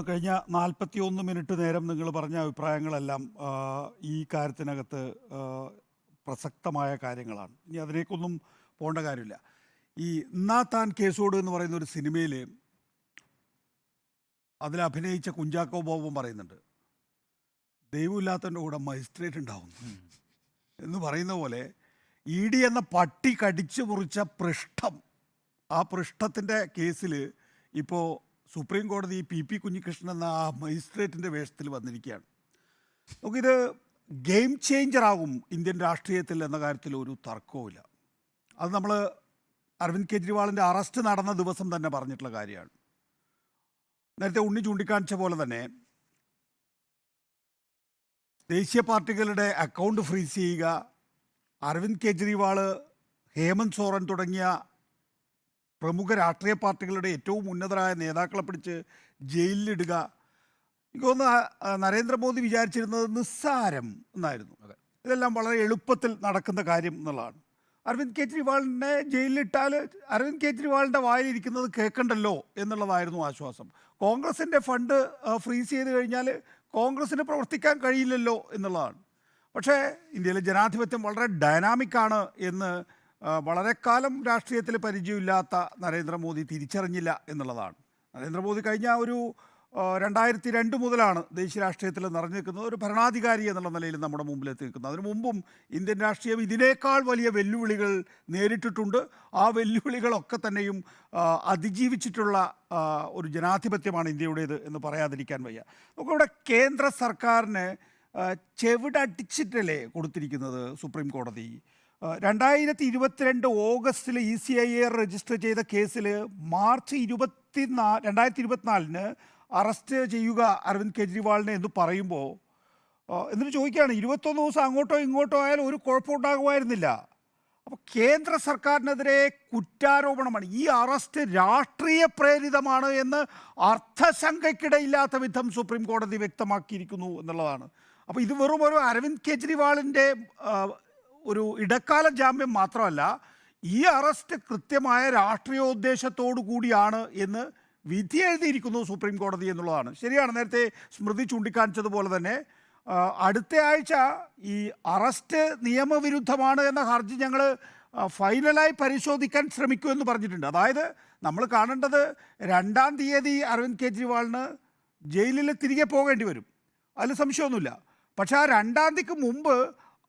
തോന്നുന്നു കഴിഞ്ഞ 41 മിനിറ്റ് നേരം നിങ്ങൾ പറഞ്ഞ അഭിപ്രായങ്ങളെല്ലാം ഈ കാര്യത്തിനകത്ത് പ്രസക്തമായ കാര്യങ്ങളാണ്. ഇനി അതിലേക്കൊന്നും പോകേണ്ട കാര്യമില്ല. ഈ "എന്നാ താൻ കേസോട്" എന്ന് പറയുന്ന ഒരു സിനിമയിൽ അതിലഭിനയിച്ച കുഞ്ചാക്കോ ബോബൻ പറയുന്നുണ്ട്, ദൈവമില്ലാത്തവൻ്റെ കൂടെ മജിസ്ട്രേറ്റ് ഉണ്ടാവുന്നു എന്ന് പറയുന്ന പോലെ ഇ ഡി എന്ന പട്ടി കടിച്ചു മുറിച്ച പൃഷ്ഠം, ആ പൃഷ്ഠത്തിൻ്റെ കേസിൽ ഇപ്പോൾ സുപ്രീം കോടതി പി കുഞ്ഞികൃഷ്ണൻ എന്ന ആ മജിസ്ട്രേറ്റിൻ്റെ വേഷത്തിൽ വന്നിരിക്കുകയാണ്. നമുക്കിത് ഗെയിം ചേഞ്ചറാകും ഇന്ത്യൻ രാഷ്ട്രീയത്തിൽ എന്ന കാര്യത്തിൽ ഒരു തർക്കവുമില്ല. അത് നമ്മൾ അരവിന്ദ് കെജ്രിവാളിൻ്റെ അറസ്റ്റ് നടന്ന ദിവസം തന്നെ പറഞ്ഞിട്ടുള്ള കാര്യമാണ്. നേരത്തെ ഉണ്ണി ചൂണ്ടിക്കാണിച്ച പോലെ തന്നെ ദേശീയ പാർട്ടികളുടെ അക്കൗണ്ട് ഫ്രീസ് ചെയ്യുക, അരവിന്ദ് കെജ്രിവാൾ, ഹേമന്ത് സോറൻ തുടങ്ങിയ പ്രമുഖ രാഷ്ട്രീയ പാർട്ടികളുടെ ഏറ്റവും ഉന്നതരായ നേതാക്കളെ പിടിച്ച് ജയിലിലിടുക, എനിക്ക് തോന്നുന്നു നരേന്ദ്രമോദി വിചാരിച്ചിരുന്നത് നിസ്സാരം എന്നായിരുന്നു. ഇതെല്ലാം വളരെ എളുപ്പത്തിൽ നടക്കുന്ന കാര്യം എന്നുള്ളതാണ്. അരവിന്ദ് കെജ്രിവാളിനെ ജയിലിലിട്ടാൽ അരവിന്ദ് കെജ്രിവാളിൻ്റെ വായിലിരിക്കുന്നത് കേൾക്കണ്ടല്ലോ എന്നുള്ളതായിരുന്നു ആശ്വാസം. കോൺഗ്രസിൻ്റെ ഫണ്ട് ഫ്രീസ് ചെയ്ത് കഴിഞ്ഞാൽ കോൺഗ്രസ്സിന് പ്രവർത്തിക്കാൻ കഴിയില്ലല്ലോ എന്നുള്ളതാണ്. പക്ഷേ ഇന്ത്യയിലെ ജനാധിപത്യം വളരെ ഡൈനാമിക്കാണ് എന്ന് വളരെ കാലം രാഷ്ട്രീയത്തിൽ പരിചയമില്ലാത്ത നരേന്ദ്രമോദി തിരിച്ചറിഞ്ഞില്ല എന്നുള്ളതാണ്. നരേന്ദ്രമോദി കഴിഞ്ഞ ഒരു 2002 മുതലാണ് ദേശീയ രാഷ്ട്രീയത്തിൽ നിറഞ്ഞു നിൽക്കുന്നത്, ഒരു ഭരണാധികാരി എന്നുള്ള നിലയിൽ നമ്മുടെ മുമ്പിലെത്തി നിൽക്കുന്നത്. അതിനു മുമ്പും ഇന്ത്യൻ രാഷ്ട്രീയം ഇതിനേക്കാൾ വലിയ വെല്ലുവിളികൾ നേരിട്ടിട്ടുണ്ട്. ആ വെല്ലുവിളികളൊക്കെ തന്നെയും അതിജീവിച്ചിട്ടുള്ള ഒരു ജനാധിപത്യമാണ് ഇന്ത്യയുടേത് എന്ന് പറയാതിരിക്കാൻ വയ്യ. നമുക്കിവിടെ കേന്ദ്ര സർക്കാരിന് ചെവിടടിച്ചിട്ടല്ലേ കൊടുത്തിരിക്കുന്നത് സുപ്രീം കോടതി. 2022 ഓഗസ്റ്റിൽ ECIA രജിസ്റ്റർ ചെയ്ത കേസിൽ മാർച്ച് 2024 അറസ്റ്റ് ചെയ്യുക അരവിന്ദ് കെജ്രിവാളിനെ എന്ന് പറയുമ്പോൾ എന്നിട്ട് ചോദിക്കുകയാണ്, 21 ദിവസം അങ്ങോട്ടോ ഇങ്ങോട്ടോ ആയാലും ഒരു കുഴപ്പമുണ്ടാകുമായിരുന്നില്ല. അപ്പോൾ കേന്ദ്ര സർക്കാരിനെതിരെ കുറ്റാരോപണമാണ്. ഈ അറസ്റ്റ് രാഷ്ട്രീയ പ്രേരിതമാണ് എന്ന് അർത്ഥശങ്കയ്ക്കിടയില്ലാത്ത വിധം സുപ്രീം കോടതി വ്യക്തമാക്കിയിരിക്കുന്നു എന്നുള്ളതാണ്. അപ്പോൾ ഇത് വെറും ഒരു അരവിന്ദ് കെജ്രിവാളിൻ്റെ ഒരു ഇടക്കാല ജാമ്യം മാത്രമല്ല, ഈ അറസ്റ്റ് കൃത്യമായ രാഷ്ട്രീയോദ്ദേശത്തോടു കൂടിയാണ് എന്ന് വിധി എഴുതിയിരിക്കുന്നു സുപ്രീം കോടതി എന്നുള്ളതാണ്. ശരിയാണ്, നേരത്തെ സ്മൃതി ചൂണ്ടിക്കാണിച്ചതുപോലെ തന്നെ അടുത്ത ആഴ്ച ഈ അറസ്റ്റ് നിയമവിരുദ്ധമാണ് എന്ന ഹർജി ഞങ്ങൾ ഫൈനലായി പരിശോധിക്കാൻ ശ്രമിക്കുമെന്ന് പറഞ്ഞിട്ടുണ്ട്. അതായത് നമ്മൾ കാണേണ്ടത് 2-ാം തീയതി അരവിന്ദ് കെജ്രിവാളിന് ജയിലിൽ തിരികെ പോകേണ്ടി വരും, അതിൽ സംശയമൊന്നുമില്ല. പക്ഷേ ആ 2-ാം തീയതിക്ക് മുമ്പ്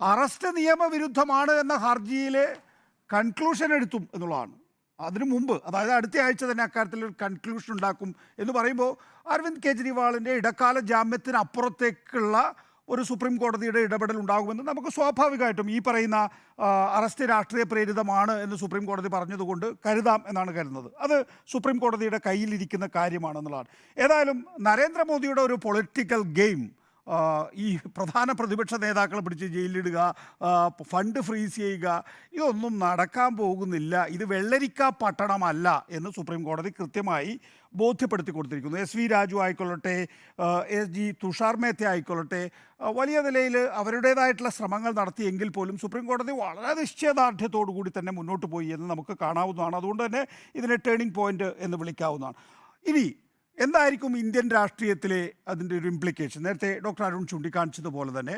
അറസ്റ്റ് നിയമവിരുദ്ധമാണ് എന്ന ഹർജിയിൽ കൺക്ലൂഷൻ എടുത്തും എന്നുള്ളതാണ്. അതിനു മുമ്പ്, അതായത് അടുത്ത ആഴ്ച തന്നെ അക്കാര്യത്തിൽ ഒരു കൺക്ലൂഷൻ ഉണ്ടാക്കും എന്ന് പറയുമ്പോൾ അരവിന്ദ് കെജ്രിവാളിൻ്റെ ഇടക്കാല ജാമ്യത്തിന് അപ്പുറത്തേക്കുള്ള ഒരു സുപ്രീം കോടതിയുടെ ഇടപെടൽ ഉണ്ടാകുമെന്ന് നമുക്ക് സ്വാഭാവികമായിട്ടും ഈ പറയുന്ന അറസ്റ്റ് രാഷ്ട്രീയ പ്രേരിതമാണ് എന്ന് സുപ്രീം കോടതി പറഞ്ഞതുകൊണ്ട് കരുതാം എന്നാണ് കരുതുന്നത്. അത് സുപ്രീം കോടതിയുടെ കയ്യിലിരിക്കുന്ന കാര്യമാണെന്നുള്ളതാണ്. ഏതായാലും നരേന്ദ്രമോദിയുടെ ഒരു പൊളിറ്റിക്കൽ ഗെയിം, ഈ പ്രധാന പ്രതിപക്ഷ നേതാക്കളെ പിടിച്ച് ജയിലിലിടുക, ഫണ്ട് ഫ്രീസ് ചെയ്യുക, ഇതൊന്നും നടക്കാൻ പോകുന്നില്ല. ഇത് വെള്ളരിക്ക പട്ടണമല്ല എന്ന് സുപ്രീം കോടതി കൃത്യമായി ബോധ്യപ്പെടുത്തി കൊടുത്തിരിക്കുന്നു. SV രാജു ആയിക്കൊള്ളട്ടെ, SG തുഷാർ മേത്ത ആയിക്കൊള്ളട്ടെ, വലിയ നിലയിൽ അവരുടേതായിട്ടുള്ള ശ്രമങ്ങൾ നടത്തിയെങ്കിൽ പോലും സുപ്രീം കോടതി വളരെ നിശ്ചയദാർഢ്യത്തോടു കൂടി തന്നെ മുന്നോട്ട് പോയി എന്ന് നമുക്ക് കാണാവുന്നതാണ്. അതുകൊണ്ട് തന്നെ ഇതിനെ ടേണിംഗ് പോയിന്റ് എന്ന് വിളിക്കാവുന്നതാണ്. ഇനി എന്തായിരിക്കും ഇന്ത്യൻ രാഷ്ട്രീയത്തിലെ അതിൻ്റെ ഒരു ഇംപ്ലിക്കേഷൻ? നേരത്തെ ഡോക്ടർ അരുൺ ചൂണ്ടിക്കാണിച്ചതുപോലെ തന്നെ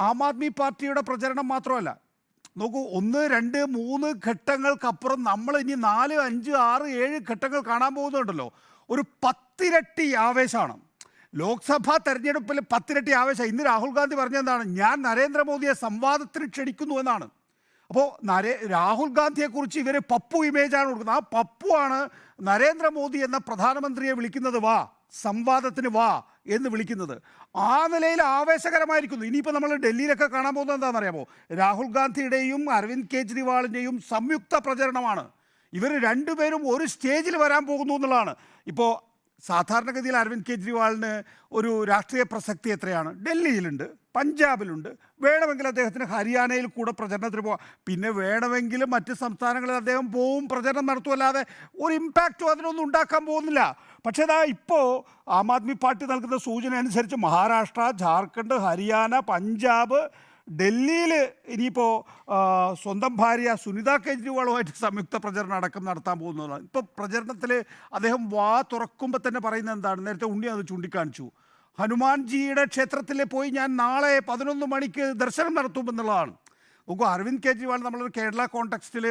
ആം ആദ്മി പാർട്ടിയുടെ പ്രചരണം മാത്രമല്ല, നോക്കൂ, 1, 2, 3 ഘട്ടങ്ങൾക്കപ്പുറം നമ്മൾ ഇനി 4, 5, 6, 7 ഘട്ടങ്ങൾ കാണാൻ പോകുന്നുണ്ടല്ലോ. ഒരു 10 ഇരട്ടി ആവേശമാണ് ലോക്സഭാ തെരഞ്ഞെടുപ്പിൽ. 10 ഇരട്ടി ആവേശം. ഇന്ന് രാഹുൽ ഗാന്ധി പറഞ്ഞെന്താണ്? ഞാൻ നരേന്ദ്രമോദിയെ സംവാദത്തിന് ക്ഷണിക്കുന്നു എന്നാണ്. അപ്പോൾ രാഹുൽ ഗാന്ധിയെക്കുറിച്ച് ഇവർ പപ്പു ഇമേജാണ് കൊടുക്കുന്നത്. ആ പപ്പു ആണ് നരേന്ദ്രമോദി എന്ന പ്രധാനമന്ത്രിയെ വിളിക്കുന്നത് വാ സംവാദത്തിന് വാ എന്ന് വിളിക്കുന്നത്. ആ നിലയിൽ ആവേശകരമായിരിക്കുന്നു. ഇനിയിപ്പോൾ നമ്മൾ ഡൽഹിയിലൊക്കെ കാണാൻ പോകുന്നത് എന്താണെന്നറിയാമോ? രാഹുൽ ഗാന്ധിയുടെയും അരവിന്ദ് കെജ്രിവാളിൻ്റെയും സംയുക്ത പ്രചരണമാണ്. ഇവർ രണ്ടുപേരും ഒരു സ്റ്റേജിൽ വരാൻ പോകുന്നു എന്നുള്ളതാണ്. ഇപ്പോൾ സാധാരണഗതിയിൽ അരവിന്ദ് കെജ്രിവാളിന് ഒരു രാഷ്ട്രീയ പ്രസക്തി എത്രയാണ്? ഡൽഹിയിലുണ്ട്, പഞ്ചാബിലുണ്ട്, വേണമെങ്കിൽ അദ്ദേഹത്തിന് ഹരിയാനയിൽ കൂടെ പ്രചരണത്തിന് പോകാം, പിന്നെ വേണമെങ്കിൽ മറ്റ് സംസ്ഥാനങ്ങളിൽ അദ്ദേഹം പോവും, പ്രചരണം നടത്തുമല്ലാതെ ഒരു ഇമ്പാക്റ്റും അതിനൊന്നും ഉണ്ടാക്കാൻ പോകുന്നില്ല. പക്ഷേ ഇതാ ഇപ്പോൾ ആം ആദ്മി പാർട്ടി നൽകുന്ന സൂചന അനുസരിച്ച് മഹാരാഷ്ട്ര, ജാർഖണ്ഡ്, ഹരിയാന, പഞ്ചാബ്, ഡൽഹിയിൽ ഇനിയിപ്പോൾ സ്വന്തം ഭാര്യ സുനിത കേജ്രിവാളുമായിട്ട് സംയുക്ത പ്രചരണം അടക്കം നടത്താൻ പോകുന്നതാണ്. ഇപ്പോൾ പ്രചരണത്തിൽ അദ്ദേഹം വാ തുറക്കുമ്പോൾ തന്നെ പറയുന്നത് എന്താണ്? നേരത്തെ ഉണ്ണി അത് ചൂണ്ടിക്കാണിച്ചു. ഹനുമാൻജിയുടെ ക്ഷേത്രത്തിൽ പോയി ഞാൻ നാളെ 11 മണിക്ക് ദർശനം നടത്തുമെന്നുള്ളതാണ്. നോക്കൂ, അരവിന്ദ് കെജ്രിവാൾ നമ്മളൊരു കേരള കോണ്ടെക്സ്റ്റിൽ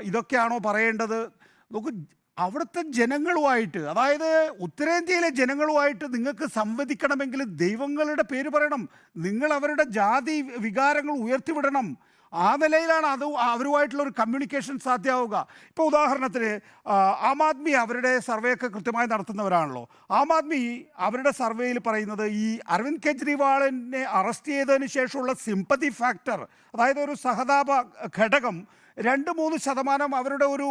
ഇതൊക്കെയാണോ പറയേണ്ടത്? നോക്കൂ, അവിടുത്തെ ജനങ്ങളുമായിട്ട്, അതായത് ഉത്തരേന്ത്യയിലെ ജനങ്ങളുമായിട്ട് നിങ്ങൾക്ക് സംവദിക്കണമെങ്കിൽ ദൈവങ്ങളുടെ പേര് പറയണം. നിങ്ങൾ അവരുടെ ജാതി വികാരങ്ങൾ ഉയർത്തിവിടണം. ആ നിലയിലാണ് അത് അവരുമായിട്ടുള്ള ഒരു കമ്മ്യൂണിക്കേഷൻ സാധ്യമാവുക. ഇപ്പോൾ ഉദാഹരണത്തിന് ആം ആദ്മി അവരുടെ സർവേ ഒക്കെ കൃത്യമായി നടത്തുന്നവരാണല്ലോ. ആം ആദ്മി അവരുടെ സർവേയിൽ പറയുന്നത് ഈ അരവിന്ദ് കെജ്രിവാളിനെ അറസ്റ്റ് ചെയ്തതിന് ശേഷമുള്ള സിമ്പതി ഫാക്ടർ, അതായത് ഒരു സഹതാപ ഘടകം 2-3% അവരുടെ ഒരു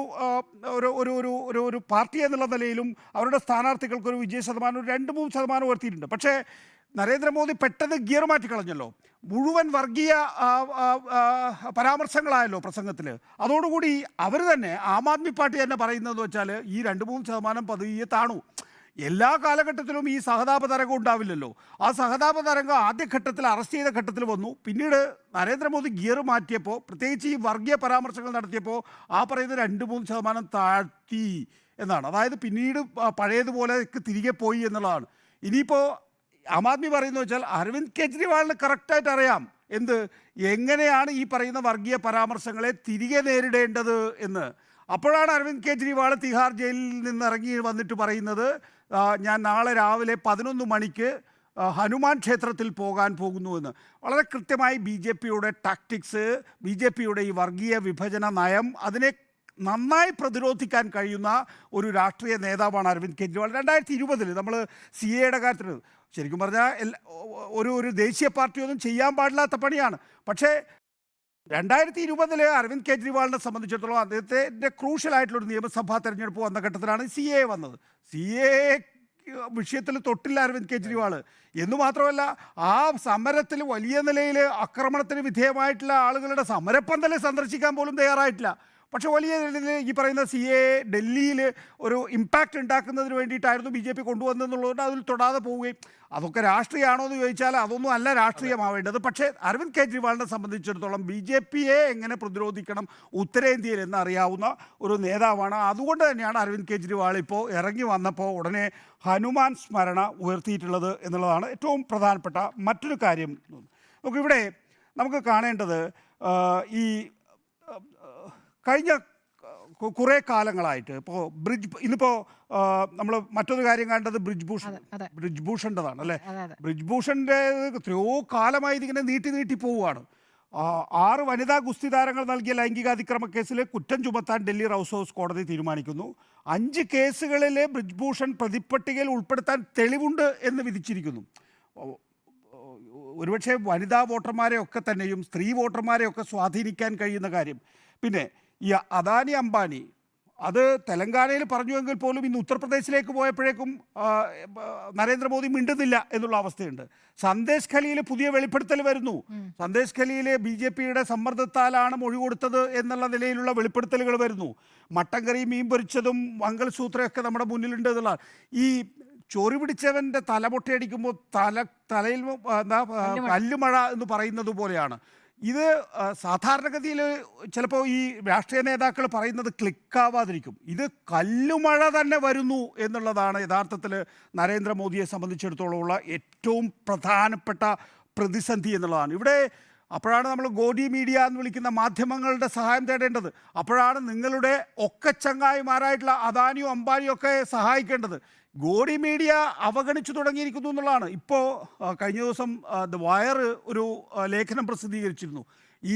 ഒരു ഒരു ഒരു ഒരു ഒരു പാർട്ടി എന്നുള്ള നിലയിലും അവരുടെ സ്ഥാനാർത്ഥികൾക്കൊരു വിജയ ശതമാനം 2-3% ഉയർത്തിയിട്ടുണ്ട്. പക്ഷേ നരേന്ദ്രമോദി പെട്ടെന്ന് ഗിയർ മാറ്റിക്കളഞ്ഞല്ലോ. മുഴുവൻ വർഗീയ പരാമർശങ്ങളായല്ലോ പ്രസംഗത്തിൽ. അതോടുകൂടി അവർ തന്നെ ആം ആദ്മി പാർട്ടി തന്നെ പറയുന്നത് വെച്ചാൽ ഈ 2-3% പതിയെ താണു. എല്ലാ കാലഘട്ടത്തിലും ഈ സഹതാപ തരംഗം ഉണ്ടാവില്ലല്ലോ. ആ സഹതാപ തരംഗം ആദ്യഘട്ടത്തിൽ അറസ്റ്റ് ചെയ്ത ഘട്ടത്തിൽ വന്നു. പിന്നീട് നരേന്ദ്രമോദി ഗിയർ മാറ്റിയപ്പോൾ, പ്രത്യേകിച്ച് ഈ വർഗീയ പരാമർശങ്ങൾ നടത്തിയപ്പോൾ ആ പറയുന്നത് 2-3% താഴ്ത്തി എന്നാണ്. അതായത് പിന്നീട് പഴയതുപോലെ തിരികെ പോയി എന്നുള്ളതാണ്. ഇനിയിപ്പോൾ ആം ആദ്മി പറയുന്നത് വെച്ചാൽ അരവിന്ദ് കെജ്രിവാളിന് കറക്റ്റായിട്ട് അറിയാം എങ്ങനെയാണ് ഈ പറയുന്ന വർഗീയ പരാമർശങ്ങളെ തിരികെ നേരിടേണ്ടത് എന്ന്. അപ്പോഴാണ് അരവിന്ദ് കെജ്രിവാൾ തിഹാർ ജയിലിൽ നിന്ന് ഇറങ്ങി വന്നിട്ട് പറയുന്നത് ഞാൻ നാളെ രാവിലെ 11 മണിക്ക് ഹനുമാൻ ക്ഷേത്രത്തിൽ പോകാൻ പോകുന്നുവെന്ന്. വളരെ കൃത്യമായി ബി ജെ പിയുടെ ടാക്ടിക്സ്, ബി ജെ പിയുടെ ഈ വർഗീയ വിഭജന നയം, അതിനെ നന്നായി പ്രതിരോധിക്കാൻ കഴിയുന്ന ഒരു രാഷ്ട്രീയ നേതാവാണ് അരവിന്ദ് കെജ്രിവാൾ. 2020 നമ്മൾ സി എയുടെ കാര്യത്തിൽ ശരിക്കും പറഞ്ഞാൽ ഒരു ദേശീയ പാർട്ടിയൊന്നും ചെയ്യാൻ പാടില്ലാത്ത പണിയാണ്. പക്ഷേ 2020 അരവിന്ദ് കെജ്രിവാളിനെ സംബന്ധിച്ചിടത്തോളം അദ്ദേഹത്തിൻ്റെ ക്രൂഷ്യലായിട്ടുള്ളൊരു നിയമസഭാ തെരഞ്ഞെടുപ്പ് വന്ന ഘട്ടത്തിലാണ് സി എ വന്നത്. സി എ വിഷയത്തിൽ തൊട്ടില്ല അരവിന്ദ് കെജ്രിവാൾ എന്ന് മാത്രമല്ല, ആ സമരത്തിൽ വലിയ നിലയിൽ ആക്രമണത്തിന് വിധേയമായിട്ടുള്ള ആളുകളുടെ സമരപ്പന്തൽ സന്ദർശിക്കാൻ പോലും തയ്യാറായിട്ടില്ല. പക്ഷേ വലിയ ഈ പറയുന്ന സി എ ഡൽഹിയിൽ ഒരു ഇമ്പാക്റ്റ് ഉണ്ടാക്കുന്നതിന് വേണ്ടിയിട്ടായിരുന്നു ബി ജെ പി കൊണ്ടുവന്നതെന്നുള്ളതുകൊണ്ട് അതിൽ തൊടാതെ പോവുകയും, അതൊക്കെ രാഷ്ട്രീയമാണോ എന്ന് ചോദിച്ചാൽ അതൊന്നും അല്ല രാഷ്ട്രീയമാവേണ്ടത്. പക്ഷേ അരവിന്ദ് കെജ്രിവാളിനെ സംബന്ധിച്ചിടത്തോളം ബി ജെ പിയെ എങ്ങനെ പ്രതിരോധിക്കണം ഉത്തരേന്ത്യയിൽ എന്നറിയാവുന്ന ഒരു നേതാവാണ്. അതുകൊണ്ട് തന്നെയാണ് അരവിന്ദ് കെജ്രിവാൾ ഇപ്പോൾ ഇറങ്ങി വന്നപ്പോൾ ഉടനെ ഹനുമാൻ സ്മരണ ഉയർത്തിയിട്ടുള്ളത് എന്നുള്ളതാണ് ഏറ്റവും പ്രധാനപ്പെട്ട മറ്റൊരു കാര്യം. നമുക്കിവിടെ നമുക്ക് കാണേണ്ടത് ഈ കഴിഞ്ഞ കുറേ കാലങ്ങളായിട്ട് ഇപ്പോൾ ഇന്നിപ്പോൾ നമ്മൾ മറ്റൊരു കാര്യം കണ്ടത് ബ്രിജ് ഭൂഷൻ്റെതാണ് അല്ലേ. ബ്രിജ് ഭൂഷൻ്റെ എത്രയോ കാലമായി ഇതിങ്ങനെ നീട്ടി പോവുകയാണ്. 6 വനിതാ ഗുസ്തി താരങ്ങൾ നൽകിയ ലൈംഗികാതിക്രമ കേസിൽ കുറ്റം ചുമത്താൻ ഡൽഹി ഹൗസ് കോടതി തീരുമാനിക്കുന്നു. 5 കേസുകളിൽ ബ്രിജ് ഭൂഷൺ പ്രതിപ്പട്ടികയിൽ ഉൾപ്പെടുത്താൻ തെളിവുണ്ട് എന്ന് വിധിച്ചിരിക്കുന്നു. ഒരുപക്ഷെ വനിതാ വോട്ടർമാരെയൊക്കെ തന്നെയും സ്ത്രീ വോട്ടർമാരെയൊക്കെ സ്വാധീനിക്കാൻ കഴിയുന്ന കാര്യം. പിന്നെ ഈ അദാനി അംബാനി അത് തെലങ്കാനയിൽ പറഞ്ഞുവെങ്കിൽ പോലും ഇന്ന് ഉത്തർപ്രദേശിലേക്ക് പോയപ്പോഴേക്കും നരേന്ദ്രമോദി മിണ്ടുന്നില്ല എന്നുള്ള അവസ്ഥയുണ്ട്. സന്ദേശ് ഖലിയിൽ പുതിയ വെളിപ്പെടുത്തൽ വരുന്നു. സന്ദേശ് ഖലിയിൽ ബി ജെ പിയുടെ സമ്മർദ്ദത്താലാണ് മൊഴി കൊടുത്തത് എന്നുള്ള നിലയിലുള്ള വെളിപ്പെടുത്തലുകൾ വരുന്നു. മട്ടൻ കറി, മീൻ പൊരിച്ചതും മംഗൾസൂത്രയൊക്കെ നമ്മുടെ മുന്നിലുണ്ട് എന്നുള്ള ഈ ചൊറി പിടിച്ചവൻ്റെ തലമൊട്ടയടിക്കുമ്പോൾ തലയിൽ എന്താ കല്ലുമഴ എന്ന് പറയുന്നത് പോലെയാണ് ഇത്. സാധാരണഗതിയിൽ ചിലപ്പോൾ ഈ രാഷ്ട്രീയ നേതാക്കൾ പറയുന്നത് ക്ലിക്കാവാതിരിക്കും. ഇത് കല്ലുമഴ തന്നെ വരുന്നു എന്നുള്ളതാണ് യഥാർത്ഥത്തിൽ നരേന്ദ്രമോദിയെ സംബന്ധിച്ചിടത്തോളമുള്ള ഏറ്റവും പ്രധാനപ്പെട്ട പ്രതിസന്ധി എന്നുള്ളതാണ്. ഇവിടെ അപ്പോഴാണ് നമ്മൾ ഗോഡി മീഡിയ എന്ന് വിളിക്കുന്ന മാധ്യമങ്ങളുടെ സഹായം തേടേണ്ടത്. അപ്പോഴാണ് നിങ്ങളുടെ ഒക്കെ ചങ്ങായിമാരായിട്ടുള്ള അദാനിയോ അംബാനിയോ ഒക്കെ സഹായിക്കേണ്ടത്. ഗോഡി മീഡിയ അവഗണിച്ചു തുടങ്ങിയിരിക്കുന്നു എന്നുള്ളതാണ്. ഇപ്പോൾ കഴിഞ്ഞ ദിവസം ദ വയർ ഒരു ലേഖനം പ്രസിദ്ധീകരിച്ചിരുന്നു. ഈ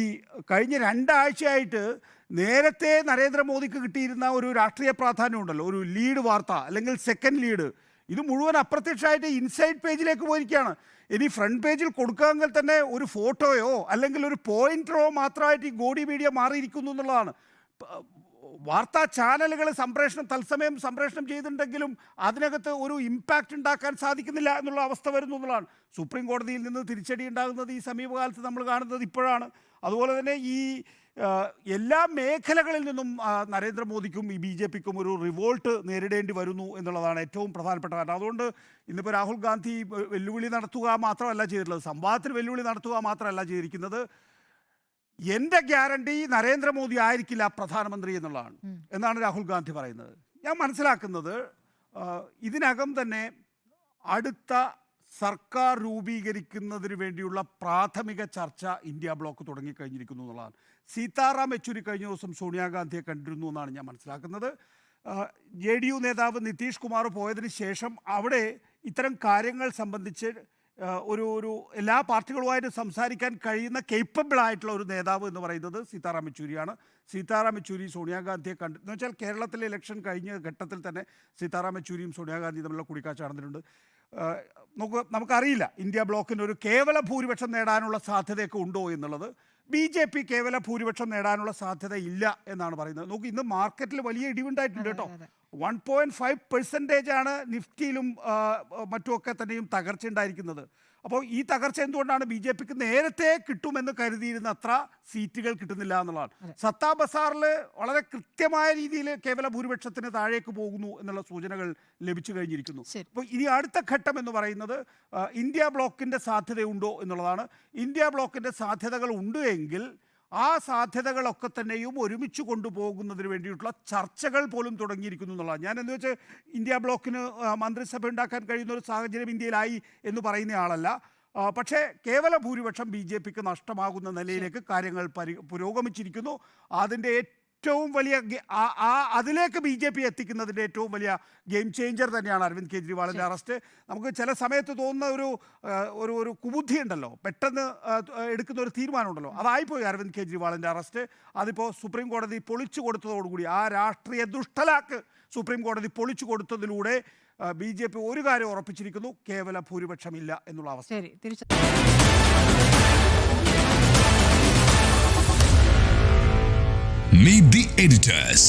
കഴിഞ്ഞ 2 ആഴ്ചയായിട്ട് നേരത്തെ നരേന്ദ്രമോദിക്ക് കിട്ടിയിരുന്ന ഒരു രാഷ്ട്രീയ പ്രാധാന്യമുണ്ടല്ലോ, ഒരു ലീഡ് വാർത്ത അല്ലെങ്കിൽ സെക്കൻഡ് ലീഡ്, ഇത് മുഴുവൻ അപ്രത്യക്ഷമായിട്ട് ഇൻസൈഡ് പേജിലേക്ക് പോയിരിക്കുകയാണ്. ഇനി ഫ്രണ്ട് പേജിൽ കൊടുക്കാമെങ്കിൽ തന്നെ ഒരു ഫോട്ടോയോ അല്ലെങ്കിൽ ഒരു പോയിന്ററോ മാത്രമായിട്ട് ഈ ഗോഡി മീഡിയ മാറിയിരിക്കുന്നു എന്നുള്ളതാണ്. വാർത്താ ചാനലുകൾ തത്സമയം സംപ്രേഷണം ചെയ്തിട്ടുണ്ടെങ്കിലും അതിനകത്ത് ഒരു ഇമ്പാക്റ്റ് ഉണ്ടാക്കാൻ സാധിക്കുന്നില്ല എന്നുള്ള അവസ്ഥ വരുന്നു എന്നുള്ളതാണ്. സുപ്രീം കോടതിയിൽ നിന്ന് തിരിച്ചടി ഉണ്ടാകുന്നത് ഈ സമീപകാലത്ത് നമ്മൾ കാണുന്നത് ഇപ്പോഴാണ്. അതുപോലെ തന്നെ ഈ എല്ലാ മേഖലകളിൽ നിന്നും നരേന്ദ്രമോദിക്കും ഈ BJPക്കും ഒരു റിവോൾട്ട് നേരിടേണ്ടി വരുന്നു എന്നുള്ളതാണ് ഏറ്റവും പ്രധാനപ്പെട്ട കാരണം. അതുകൊണ്ട് ഇന്നിപ്പോൾ രാഹുൽ ഗാന്ധി വെല്ലുവിളി നടത്തുക മാത്രമല്ല ചെയ്തിട്ടുള്ളത്, സംവാദത്തിന് വെല്ലുവിളി നടത്തുക മാത്രമല്ല ചെയ്തിരിക്കുന്നത്. എൻ്റെ ഗ്യാരണ്ടി നരേന്ദ്രമോദി ആയിരിക്കില്ല പ്രധാനമന്ത്രി എന്നുള്ളതാണ് എന്നാണ് രാഹുൽ ഗാന്ധി പറയുന്നത്. ഞാൻ മനസ്സിലാക്കുന്നത് ഇതിനകം തന്നെ അടുത്ത സർക്കാർ രൂപീകരിക്കുന്നതിന് വേണ്ടിയുള്ള പ്രാഥമിക ചർച്ച ഇന്ത്യ ബ്ലോക്ക് തുടങ്ങിക്കഴിഞ്ഞിരിക്കുന്നു എന്നുള്ളതാണ്. സീതാറാം യെച്ചൂരി കഴിഞ്ഞ ദിവസം സോണിയാഗാന്ധിയെ കണ്ടിരുന്നു എന്നാണ് ഞാൻ മനസ്സിലാക്കുന്നത്. JDU നേതാവ് നിതീഷ് കുമാർ പോയതിന് ശേഷം അവിടെ ഇത്തരം കാര്യങ്ങൾ സംബന്ധിച്ച് ഒരു എല്ലാ പാർട്ടികളുമായിട്ട് സംസാരിക്കാൻ കഴിയുന്ന കേപ്പബിൾ ആയിട്ടുള്ള ഒരു നേതാവ് എന്ന് പറയുന്നത് സീതാറാം യെച്ചൂരിയാണ്. സീതാറാം യെച്ചൂരി സോണിയാഗാന്ധിയെ എന്ന് വെച്ചാൽ കേരളത്തിലെ ഇലക്ഷൻ കഴിഞ്ഞ ഘട്ടത്തിൽ തന്നെ സീതാറാം യെച്ചൂരിയും സോണിയാഗാന്ധിയും തമ്മിലുള്ള കൂടിക്കാഴ്ച നടന്നിട്ടുണ്ട്. നമുക്കറിയില്ല ഇന്ത്യ ബ്ലോക്കിന് ഒരു കേവല ഭൂരിപക്ഷം നേടാനുള്ള സാധ്യതയൊക്കെ ഉണ്ടോ എന്നുള്ളത്. BJP കേവല ഭൂരിപക്ഷം നേടാനുള്ള സാധ്യത ഇല്ല എന്നാണ് പറയുന്നത്. ഇന്ന് മാർക്കറ്റിൽ വലിയ ഇടിവുണ്ടായിട്ടുണ്ട് കേട്ടോ. 1.5% നിഫ്റ്റിയിലും മറ്റുമൊക്കെ തന്നെയും തകർച്ച ഉണ്ടായിരിക്കുന്നത്. അപ്പോൾ ഈ തകർച്ച എന്തുകൊണ്ടാണ്? BJPക്ക് നേരത്തെ കിട്ടുമെന്ന് കരുതിയിരുന്ന അത്ര സീറ്റുകൾ കിട്ടുന്നില്ല എന്നുള്ളതാണ്. സത്താ ബസാറിൽ വളരെ കൃത്യമായ രീതിയിൽ കേവല ഭൂരിപക്ഷത്തിന് താഴേക്ക് പോകുന്നു എന്നുള്ള സൂചനകൾ ലഭിച്ചു കഴിഞ്ഞിരിക്കുന്നു. അപ്പോൾ ഇനി അടുത്ത ഘട്ടം എന്ന് പറയുന്നത് ഇന്ത്യ ബ്ലോക്കിൻ്റെ സാധ്യതയുണ്ടോ എന്നുള്ളതാണ്. ഇന്ത്യ ബ്ലോക്കിൻ്റെ സാധ്യതകൾ ഉണ്ട് എങ്കിൽ ആ സാധ്യതകളൊക്കെ തന്നെയും ഒരുമിച്ച് കൊണ്ടുപോകുന്നതിന് വേണ്ടിയിട്ടുള്ള ചർച്ചകൾ പോലും തുടങ്ങിയിരിക്കുന്നു എന്നുള്ളതാണ്. ഞാൻ എന്ന് വെച്ചാൽ ഇന്ത്യ ബ്ലോക്കിന് മന്ത്രിസഭ ഉണ്ടാക്കാൻ കഴിയുന്ന ഒരു സാഹചര്യം ഇന്ത്യയിലായി എന്ന് പറയുന്ന ആളല്ല. പക്ഷേ കേവല ഭൂരിപക്ഷം BJPക്ക് നഷ്ടമാകുന്ന നിലയിലേക്ക് കാര്യങ്ങൾ പുരോഗമിച്ചിരിക്കുന്നു. അതിൻ്റെ ഏറ്റവും വലിയ അതിലേക്ക് BJP എത്തിക്കുന്നതിൻ്റെ ഏറ്റവും വലിയ ഗെയിം ചേഞ്ചർ തന്നെയാണ് അരവിന്ദ് കെജ്രിവാളിൻ്റെ അറസ്റ്റ്. നമുക്ക് ചില സമയത്ത് തോന്നുന്ന ഒരു കുബുദ്ധി ഉണ്ടല്ലോ, പെട്ടെന്ന് എടുക്കുന്ന ഒരു തീരുമാനമുണ്ടല്ലോ, അതായിപ്പോയി അരവിന്ദ് കെജ്രിവാളിൻ്റെ അറസ്റ്റ്. അതിപ്പോൾ സുപ്രീം കോടതി പൊളിച്ചു കൊടുത്തതോടുകൂടി, ആ രാഷ്ട്രീയ ദുഷ്ടലാക്ക് സുപ്രീം കോടതി പൊളിച്ചു കൊടുത്തതിലൂടെ BJP ഒരു കാര്യം ഉറപ്പിച്ചിരിക്കുന്നു, കേവല ഭൂരിപക്ഷമില്ല എന്നുള്ള അവസ്ഥ. Meet the editors.